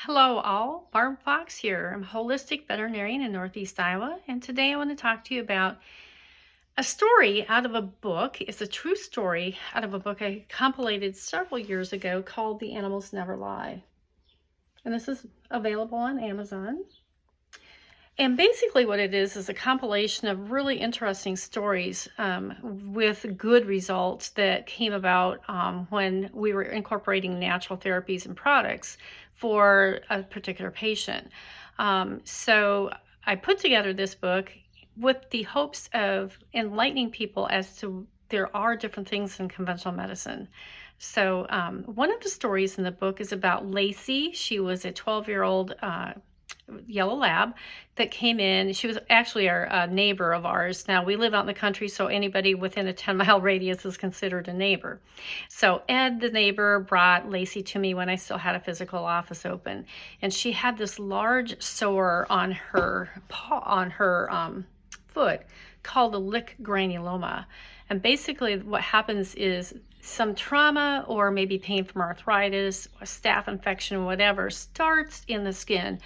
Hello all, Barb Fox here. I'm a holistic veterinarian in Northeast Iowa, and today I want to talk to you about a story out of a book. It's a true story out of a book I compiled several years ago called The Animals Never Lie. And this is available on Amazon. And basically what it is a compilation of really interesting stories with good results that came about when we were incorporating natural therapies and products for a particular patient. So I put together this book with the hopes of enlightening people as to there are different things in conventional medicine. So one of the stories in the book is about Lacey. She was a 12-year-old yellow lab that came in. She was actually our neighbor of ours. Now we live out in the country, so anybody within a 10-mile radius is considered a neighbor. So Ed, the neighbor, brought Lacey to me when I still had a physical office open, and she had this large sore on her foot called a lick granuloma. And basically what happens is some trauma or maybe pain from arthritis, a staph infection, whatever, starts in the skin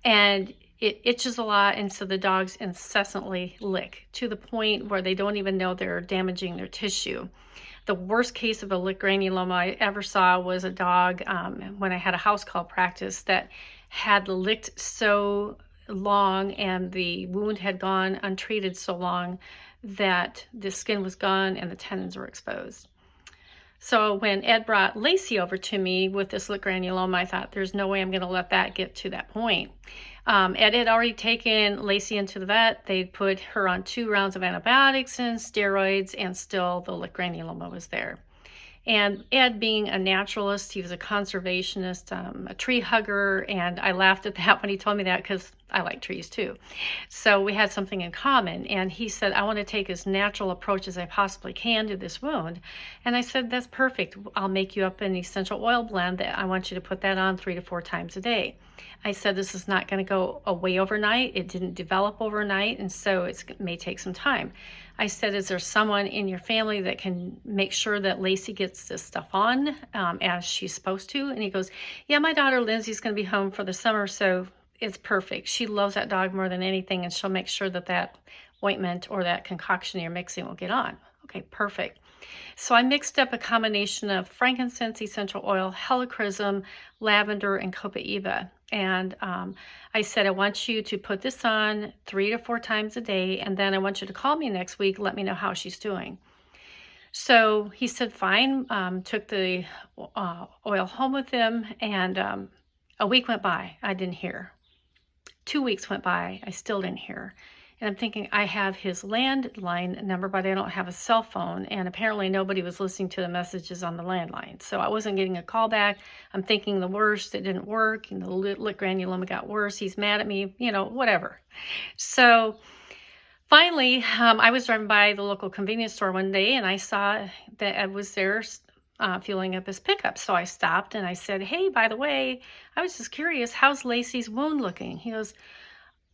and it itches a lot, and so the dogs incessantly lick to the point where they don't even know they're damaging their tissue. The worst case of a lick granuloma I ever saw was a dog when I had a house call practice that had licked so long and the wound had gone untreated so long that the skin was gone and the tendons were exposed. So when Ed brought Lacey over to me with this lick granuloma, I thought there's no way I'm going to let that get to that point. Ed had already taken Lacey into the vet. They'd put her on 2 rounds of antibiotics and steroids, and still the lick granuloma was there. And Ed, being a naturalist, he was a conservationist, a tree hugger, and I laughed at that when he told me that because I like trees too. So we had something in common, and he said, I want to take as natural approach as I possibly can to this wound. And I said, that's perfect. I'll make you up an essential oil blend that I want you to put that on 3 to 4 times a day. I said, this is not going to go away overnight. It didn't develop overnight, and so it may take some time. I said, is there someone in your family that can make sure that Lacey gets this stuff on as she's supposed to? And he goes, yeah, my daughter Lindsay's going to be home for the summer, so it's perfect. She loves that dog more than anything, and she'll make sure that that ointment or that concoction you're mixing will get on. Okay, perfect. So I mixed up a combination of frankincense, essential oil, helichrysum, lavender, and copaiba. And I said, I want you to put this on 3 to 4 times a day, and then I want you to call me next week, let me know how she's doing. So he said, fine, took the oil home with him, and a week went by, I didn't hear. 2 weeks went by, I still didn't hear. And I'm thinking, I have his landline number, but I don't have a cell phone. And apparently nobody was listening to the messages on the landline. So I wasn't getting a call back. I'm thinking the worst, it didn't work. And the lick granuloma got worse. He's mad at me, whatever. So finally, I was driving by the local convenience store one day and I saw that Ed was there filling up his pickup. So I stopped and I said, hey, by the way, I was just curious, how's Lacey's wound looking? He goes,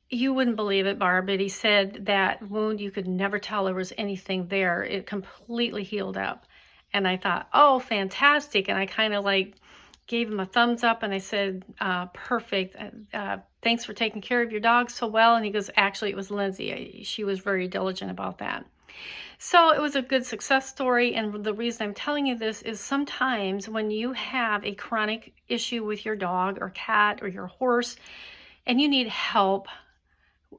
you wouldn't believe it, Barb, but he said that wound, you could never tell there was anything there. It completely healed up. And I thought, oh, fantastic. And I kind of gave him a thumbs up and I said, perfect. Thanks for taking care of your dog so well. And he goes, actually, it was Lindsay. She was very diligent about that. So it was a good success story. And the reason I'm telling you this is sometimes when you have a chronic issue with your dog or cat or your horse and you need help,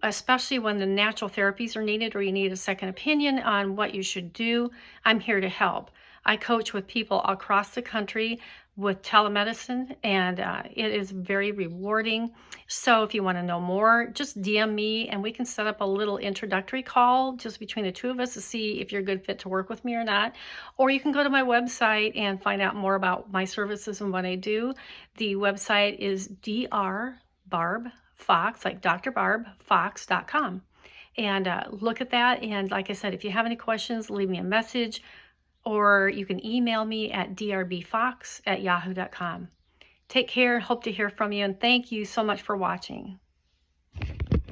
especially when the natural therapies are needed or you need a second opinion on what you should do, I'm here to help. I coach with people across the country with telemedicine, and it is very rewarding. So if you want to know more, just DM me and we can set up a little introductory call just between the two of us to see if you're a good fit to work with me or not. Or you can go to my website and find out more about my services and what I do. The website is drBarbFox, like Dr. Barb, Fox.com. And look at that. And like I said, if you have any questions, leave me a message or you can email me at drbfox@yahoo.com. Take care. Hope to hear from you. And thank you so much for watching.